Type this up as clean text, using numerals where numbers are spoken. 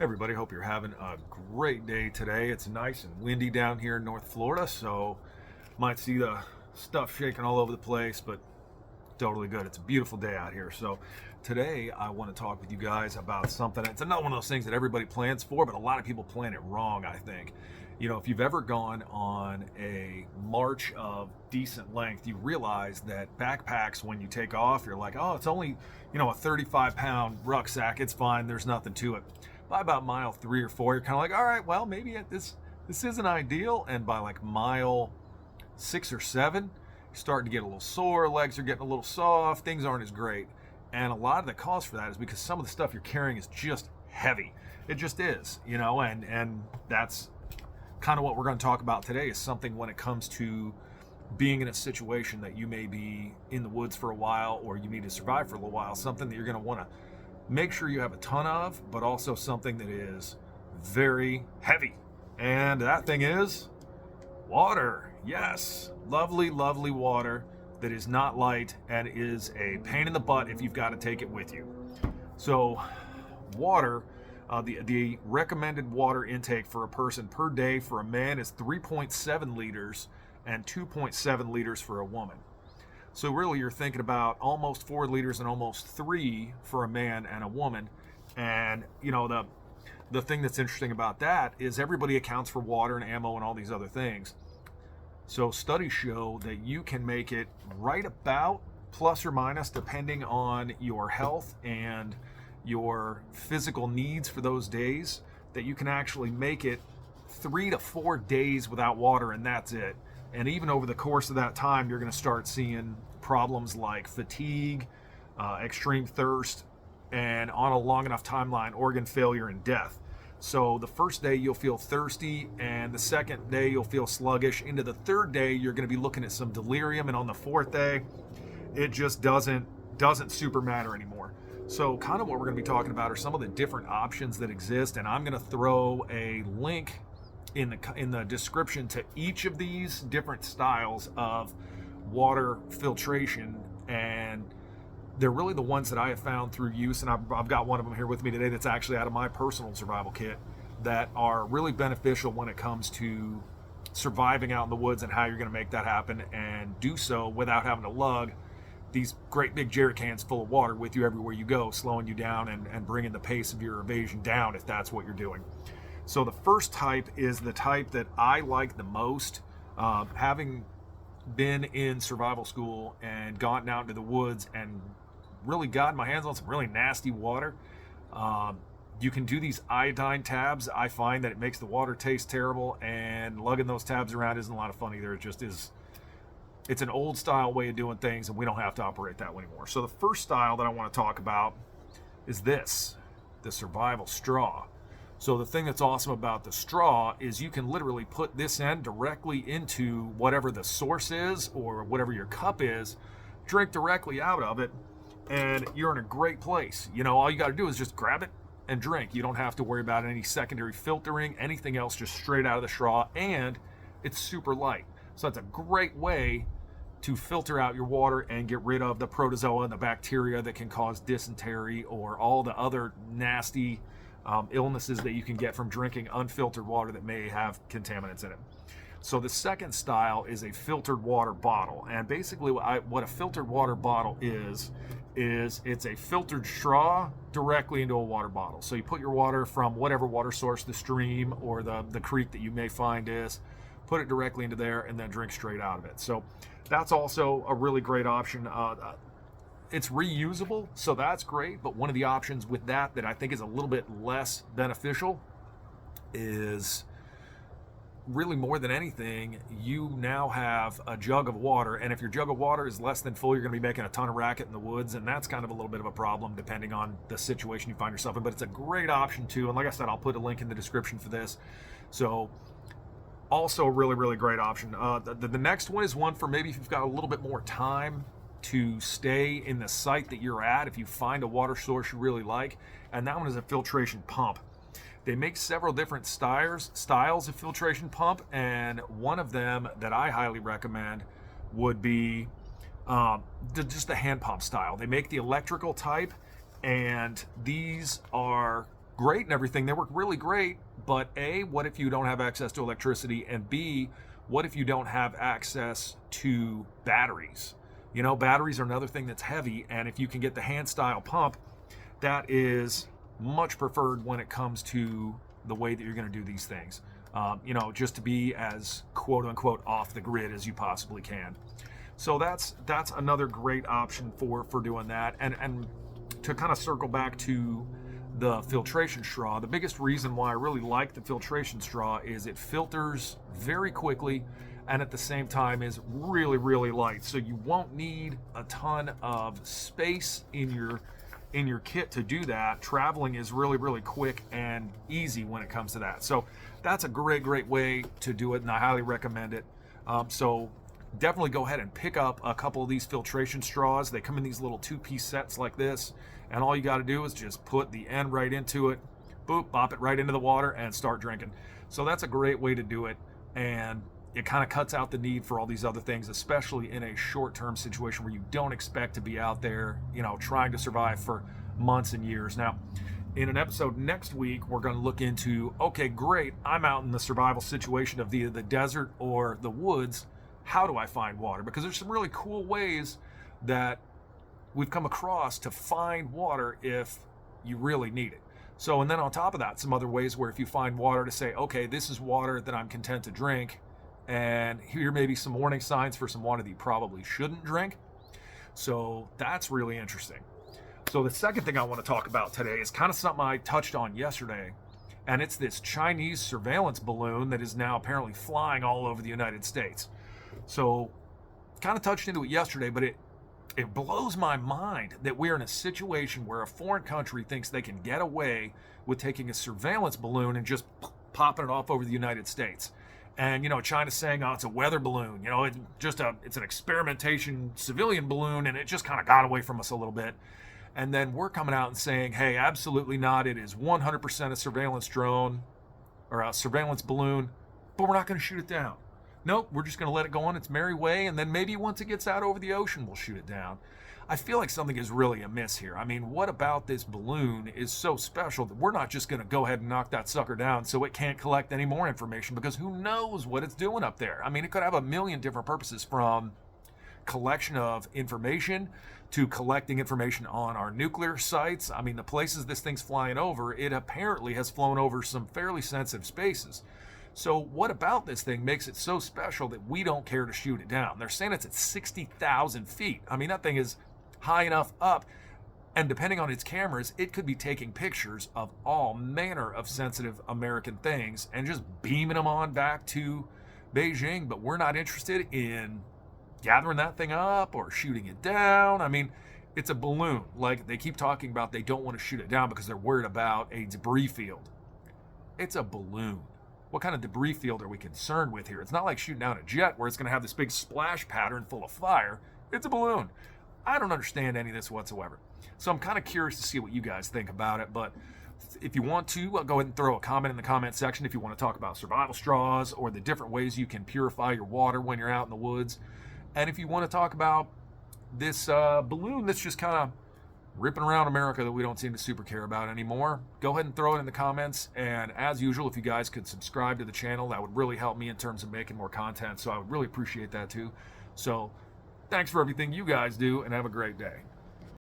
Everybody, hope you're having a great day today. It's nice and windy down here in North Florida, so might see the stuff shaking all over the place, but totally good. It's a beautiful day out here. So today I want to talk with you guys about something. It's another one of those things that everybody plans for, but a lot of people plan it wrong, I think. You know, if you've ever gone on a march of decent length, you realize that backpacks, when you take off, you're like, oh, it's only, a 35-pound rucksack. It's fine. There's nothing to it. By about mile 3 or 4, you're kind of like, all right, well, maybe this isn't ideal. And by like mile 6 or 7, you're starting to get a little sore, legs are getting a little soft, things aren't as great. And a lot of the cause for that is because some of the stuff you're carrying is just heavy. It just is, and that's kind of what we're going to talk about today, is something when it comes to being in a situation that you may be in the woods for a while, or you need to survive for a little while, something that you're going to want to make sure you have a ton of, but also something that is very heavy. And that thing is water. Yes, lovely, lovely water that is not light and is a pain in the butt if you've got to take it with you. So water, the recommended water intake for a person per day for a man is 3.7 liters and 2.7 liters for a woman. So really you're thinking about almost 4 liters and almost 3 for a man and a woman. And the thing that's interesting about that is everybody accounts for water and ammo and all these other things. So studies show that you can make it right about plus or minus, depending on your health and your physical needs for those days, that you can actually make it 3 to 4 days without water, and that's it. And even over the course of that time, you're going to start seeing problems like fatigue, extreme thirst, and on a long enough timeline, organ failure and death. So the first day you'll feel thirsty, and the second day you'll feel sluggish. Into the third day, you're going to be looking at some delirium, and on the fourth day, it just doesn't super matter anymore. So kind of what we're going to be talking about are some of the different options that exist, and I'm going to throw a link in the description to each of these different styles of water filtration, and they're really the ones that I have found through use, and I've got one of them here with me today that's actually out of my personal survival kit, that are really beneficial when it comes to surviving out in the woods and how you're going to make that happen and do so without having to lug these great big jerry cans full of water with you everywhere you go, slowing you down and bringing the pace of your evasion down if that's what you're doing. So the first type is the type that I like the most. Having been in survival school and gotten out into the woods and really gotten my hands on some really nasty water, you can do these iodine tabs. I find that it makes the water taste terrible, and lugging those tabs around isn't a lot of fun either. It just is. It's an old style way of doing things, and we don't have to operate that way anymore. So the first style that I want to talk about is the survival straw. So the thing that's awesome about the straw is you can literally put this end directly into whatever the source is or whatever your cup is, drink directly out of it, and you're in a great place. All you got to do is just grab it and drink. You don't have to worry about any secondary filtering, anything else, just straight out of the straw, and it's super light. So that's a great way to filter out your water and get rid of the protozoa and the bacteria that can cause dysentery or all the other nasty illnesses that you can get from drinking unfiltered water that may have contaminants in it. So the second style is a filtered water bottle, and basically what a filtered water bottle is it's a filtered straw directly into a water bottle. So you put your water from whatever water source, the stream or the creek that you may find is, put it directly into there and then drink straight out of it. So that's also a really great option. It's reusable, so that's great, but one of the options with that I think is a little bit less beneficial is, really more than anything, you now have a jug of water, and if your jug of water is less than full, you're going to be making a ton of racket in the woods, and that's kind of a little bit of a problem depending on the situation you find yourself in, but it's a great option too. And like I said, I'll put a link in the description for this. So also a really, really great option. The next one is one for maybe if you've got a little bit more time to stay in the site that you're at, if you find a water source you really like, and that one is a filtration pump. They make several different styles of filtration pump, and one of them that I highly recommend would be just the hand pump style. They make the electrical type, and these are great and everything. They work really great, but A, what if you don't have access to electricity? And B, what if you don't have access to batteries? You know, batteries are another thing that's heavy, and if you can get the hand style pump, that is much preferred when it comes to the way that you're going to do these things. You know, just to be as quote unquote off the grid as you possibly can. So that's another great option for doing that. And to kind of circle back to the filtration straw, the biggest reason why I really like the filtration straw is it filters very quickly, and at the same time is really, really light. So you won't need a ton of space in your kit to do that. Traveling is really, really quick and easy when it comes to that. So that's a great way to do it, and I highly recommend it. So definitely go ahead and pick up a couple of these filtration straws. They come in these little 2-piece sets like this, and all you got to do is just put the end right into it, boop, bop it right into the water, and start drinking. So that's a great way to do it, and it kind of cuts out the need for all these other things, especially in a short-term situation where you don't expect to be out there, you know, trying to survive for months and years. Now, in an episode next week, we're going to look into, okay, great, I'm out in the survival situation of either the desert or the woods. How do I find water? Because there's some really cool ways that we've come across to find water if you really need it. So, and then on top of that, some other ways where if you find water to say, okay, this is water that I'm content to drink, and here may be some warning signs for some water that you probably shouldn't drink. So that's really interesting. So the second thing I want to talk about today is kind of something I touched on yesterday, and it's this Chinese surveillance balloon that is now apparently flying all over the United States. So kind of touched into it yesterday, but it blows my mind that we're in a situation where a foreign country thinks they can get away with taking a surveillance balloon and just popping it off over the United States. And, you know, China's saying, oh, it's a weather balloon. You know, it's an experimentation civilian balloon, and it just kind of got away from us a little bit. And then we're coming out and saying, hey, absolutely not. It is 100% a surveillance drone or a surveillance balloon, but we're not going to shoot it down. Nope, we're just going to let it go on its merry way, and then maybe once it gets out over the ocean, we'll shoot it down. I feel like something is really amiss here. I mean, what about this balloon is so special that we're not just going to go ahead and knock that sucker down so it can't collect any more information, because who knows what it's doing up there? I mean, it could have a million different purposes, from collection of information to collecting information on our nuclear sites. I mean, the places this thing's flying over, it apparently has flown over some fairly sensitive spaces. So what about this thing makes it so special that we don't care to shoot it down? They're saying it's at 60,000 feet. I mean, that thing is high enough up, and depending on its cameras, it could be taking pictures of all manner of sensitive American things and just beaming them on back to Beijing. But we're not interested in gathering that thing up or shooting it down. I mean, it's a balloon. Like they keep talking about, they don't want to shoot it down because they're worried about a debris field. It's a balloon. What kind of debris field are we concerned with here? It's not like shooting down a jet where it's going to have this big splash pattern full of fire. It's a balloon. I don't understand any of this whatsoever. So I'm kind of curious to see what you guys think about it. But if you want to, go ahead and throw a comment in the comment section if you want to talk about survival straws or the different ways you can purify your water when you're out in the woods. And if you want to talk about this balloon that's just kind of ripping around America that we don't seem to super care about anymore, go ahead and throw it in the comments. And as usual, if you guys could subscribe to the channel, that would really help me in terms of making more content. So I would really appreciate that too. So thanks for everything you guys do, and have a great day.